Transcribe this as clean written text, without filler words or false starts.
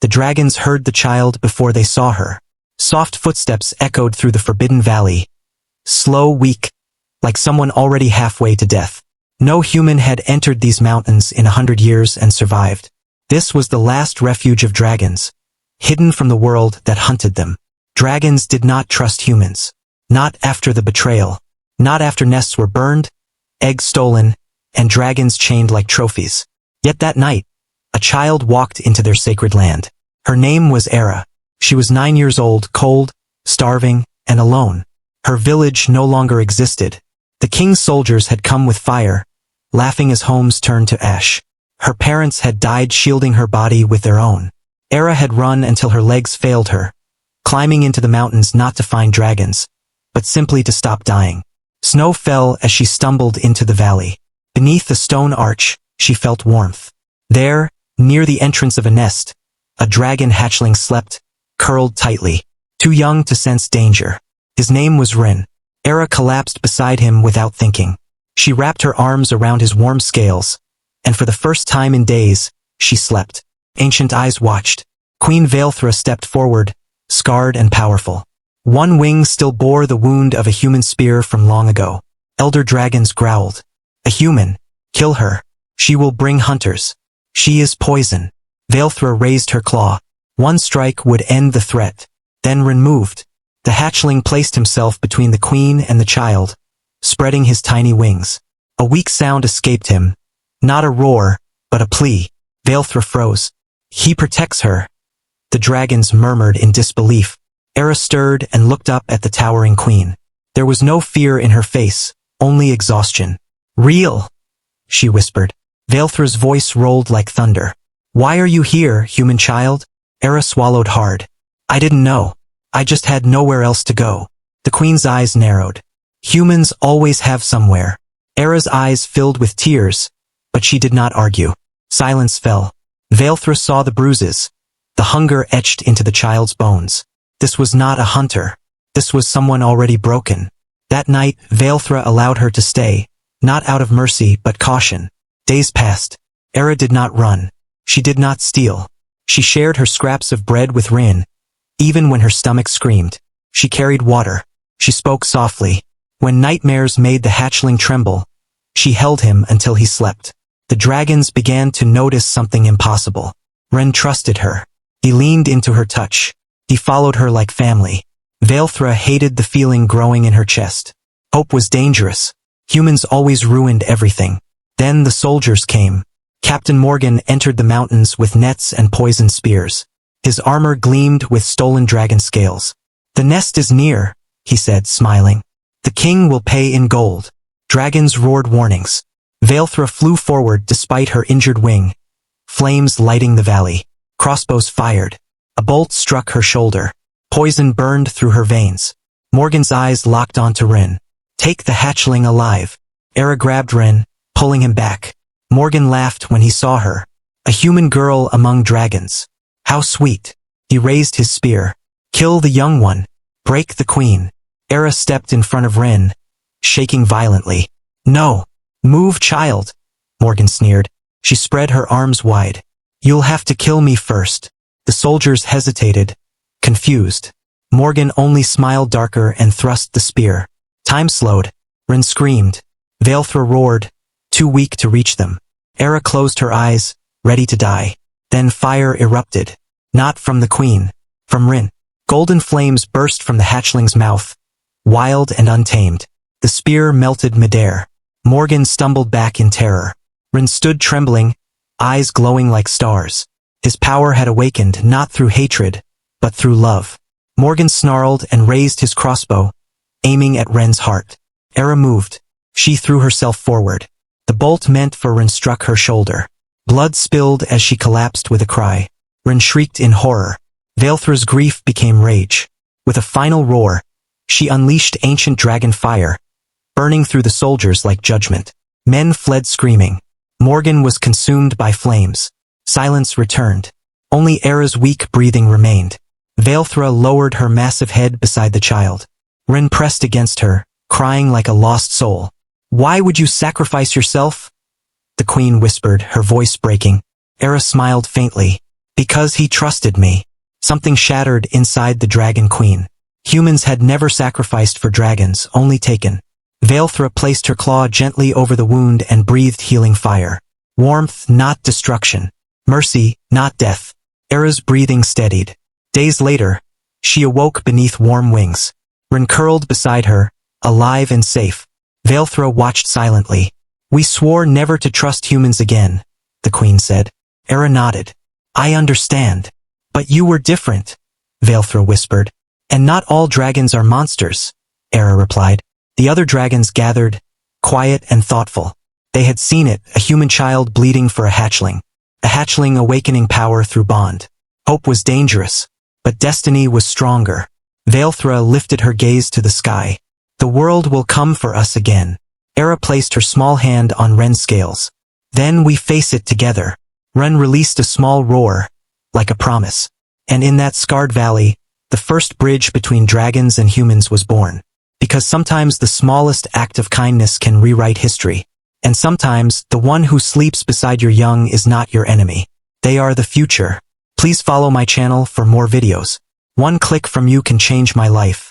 The dragons heard the child before they saw her. Soft footsteps echoed through the forbidden valley. Slow, weak, like someone already halfway to death. No human had entered these mountains in 100 years and survived. This was the last refuge of dragons, hidden from the world that hunted them. Dragons did not trust humans. Not after the betrayal. Not after nests were burned, eggs stolen, and dragons chained like trophies. Yet that night, a child walked into their sacred land. Her name was Era. She was 9 years old, cold, starving, and alone. Her village no longer existed. The king's soldiers had come with fire, laughing as homes turned to ash. Her parents had died shielding her body with their own. Era had run until her legs failed her, climbing into the mountains not to find dragons, but simply to stop dying. Snow fell as she stumbled into the valley. Beneath the stone arch, she felt warmth. There, near the entrance of a nest, a dragon hatchling slept, curled tightly, too young to sense danger. His name was Rin. Era collapsed beside him without thinking. She wrapped her arms around his warm scales, and for the first time in days, she slept. Ancient eyes watched. Queen Vaelthra stepped forward, scarred and powerful. One wing still bore the wound of a human spear from long ago. Elder dragons growled. A human. Kill her. She will bring hunters. She is poison. Vaelthra raised her claw. One strike would end the threat. Then Rin moved. The hatchling placed himself between the queen and the child, spreading his tiny wings. A weak sound escaped him. Not a roar, but a plea. Vaelthra froze. He protects her. The dragons murmured in disbelief. Era stirred and looked up at the towering queen. There was no fear in her face, only exhaustion. Real, she whispered. Vaelthra's voice rolled like thunder. Why are you here, human child? Era swallowed hard. I didn't know. I just had nowhere else to go. The queen's eyes narrowed. Humans always have somewhere. Era's eyes filled with tears, but she did not argue. Silence fell. Vaelthra saw the bruises, the hunger etched into the child's bones. This was not a hunter. This was someone already broken. That night, Vaelthra allowed her to stay, not out of mercy but caution. Days passed. Era did not run. She did not steal. She shared her scraps of bread with Rin, even when her stomach screamed. She carried water. She spoke softly. When nightmares made the hatchling tremble, she held him until he slept. The dragons began to notice something impossible. Ren trusted her. He leaned into her touch. He followed her like family. Vaelthra hated the feeling growing in her chest. Hope was dangerous. Humans always ruined everything. Then the soldiers came. Captain Morgan entered the mountains with nets and poisoned spears. His armor gleamed with stolen dragon scales. The nest is near, he said, smiling. The king will pay in gold. Dragons roared warnings. Vaelthra flew forward despite her injured wing. Flames lighting the valley. Crossbows fired. A bolt struck her shoulder. Poison burned through her veins. Morgan's eyes locked onto Rin. Take the hatchling alive. Era grabbed Rin, pulling him back. Morgan laughed when he saw her. A human girl among dragons. How sweet. He raised his spear. Kill the young one. Break the queen. Era stepped in front of Rin, shaking violently. No. Move, child. Morgan sneered. She spread her arms wide. You'll have to kill me first. The soldiers hesitated, confused. Morgan only smiled darker and thrust the spear. Time slowed. Rin screamed. Vaelthra roared, too weak to reach them. Era closed her eyes, ready to die. Then fire erupted. Not from the queen. From Rin. Golden flames burst from the hatchling's mouth. Wild and untamed. The spear melted midair. Morgan stumbled back in terror. Rin stood trembling, eyes glowing like stars. His power had awakened not through hatred, but through love. Morgan snarled and raised his crossbow, aiming at Ren's heart. Era moved. She threw herself forward. The bolt meant for Ren struck her shoulder. Blood spilled as she collapsed with a cry. Ren shrieked in horror. Vaelthra's grief became rage. With a final roar, she unleashed ancient dragon fire, burning through the soldiers like judgment. Men fled screaming. Morgan was consumed by flames. Silence returned. Only Era's weak breathing remained. Vaelthra lowered her massive head beside the child. Ren pressed against her, crying like a lost soul. Why would you sacrifice yourself? The queen whispered, her voice breaking. Era smiled faintly. Because he trusted me. Something shattered inside the Dragon Queen. Humans had never sacrificed for dragons, only taken. Veilthra placed her claw gently over the wound and breathed healing fire. Warmth, not destruction. Mercy, not death. Era's breathing steadied. Days later, she awoke beneath warm wings. Ren curled beside her, alive and safe. Veilthra watched silently. We swore never to trust humans again, the queen said. Era nodded. I understand. But you were different, Veilthra whispered. And not all dragons are monsters, Era replied. The other dragons gathered, quiet and thoughtful. They had seen it, a human child bleeding for a hatchling. A hatchling awakening power through bond. Hope was dangerous, but destiny was stronger. Veilthra lifted her gaze to the sky. The world will come for us again. Era placed her small hand on Ren's scales. Then we face it together. Ren released a small roar, like a promise. And in that scarred valley, the first bridge between dragons and humans was born. Because sometimes the smallest act of kindness can rewrite history. And sometimes, the one who sleeps beside your young is not your enemy. They are the future. Please follow my channel for more videos. One click from you can change my life.